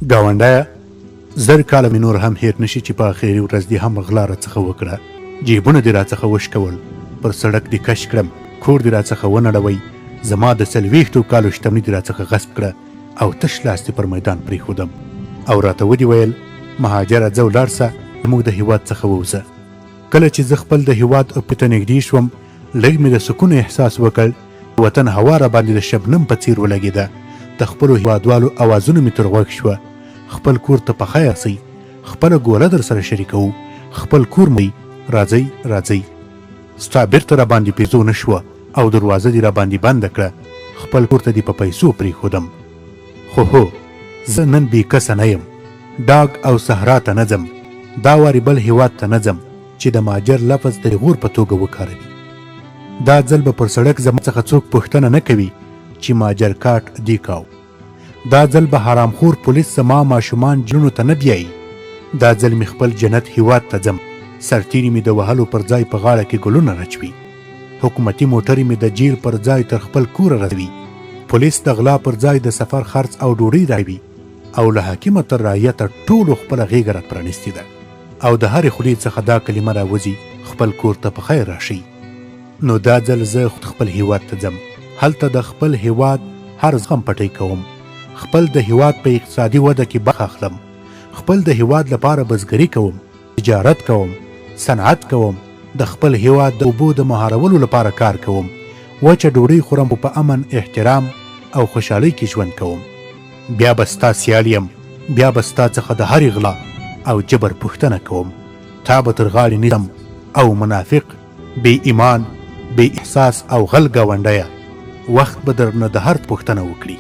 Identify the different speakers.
Speaker 1: ګاونډیه، زر کاله مې نور هم هیر نشي چې په اخري ورځ دې هم غلا راڅخه وکړه. جیبونه دې راڅخه وشکول، پر سړک دې کش کړم، کور دې راڅخه ونړوئ، زما د 40 کالو شتمني دې راڅخه غصب کړه او تش لاس دې پر میدان پرېښودم او راته ودې ویل مهاجره ځه ولاړ سه، زموږ د هېواد څخه ووځه. کله چې زه خپل د هېواد ته نږدې شوم، لږ مې د سکون احساس وکړ. وطن هوا را باندې د شبنم په څیر ولګېده. د خپلو هېوادوالو اوازونه مې تر غوږ شوه. خپل کور ته په خیر سئ، خپله ګوله در سره شریکوو، خپل کور مې راځئ راځئ. ستا بیرته را باندې پیزو نه شوه او دروازه دې را باندې بنده کړه. خپل کور ته دې په پیسو پرېښودم. خو هو، زه نن بې کسه نه یم، ډاګ او صحرا ته نه ځم، دا وارې بل هېواد ته نه ځم چې د مهاجر لفظ د غور په توګه وکاروي. دا ځل به پر سړک زما څخه څوک پوښتنه نه کوي چې مهاجر کاټ دی کاو. دا ځل به حرامخور پولیس زما ماشومان جنونو ته نه بیایي. دا ځل مې خپل جنت هېواد ته ځم، سرتیري مې د وهلو پر ځای په غاړه کې ګلونه رچوي، حکومتي موټرې مې د جیل پر ځای تر خپل کوره رسوي، پولیس د غلا پر ځای د سفر خرڅ او ډوډۍ راوي، او له حاکمه تر رعیته ټولو خپله غېږه را پرانستې ده، او د هرې خولې څخه دا کلمه راوځي خپل کور ته په خیر راشئ. نو دا ځل زه خپل هېواد ته ځم، هلته د خپل هېواد هر زغم پټی کوم، خپل د هېواد په اقتصادي وده کې برخه اخلم، خپل د هېواد لپاره بزګري کوم، تجارت کوم، صنعت کوم، د خپل هېواد د اوبو د مهارولو لپاره کار کوم، وچه ډوډۍ خورم، په امن، احترام او خوشحالۍ کې ژوند کوم. بیا به ستا سیال یم، بیا به ستا څخه د هرې غلا او جبر پوښتنه کوم. تا به تر غاړې نیسم او منافق، بې ایمان، بې احساس او غل ګاونډیه، وخت به درنه د هر پوښتنه وکړي.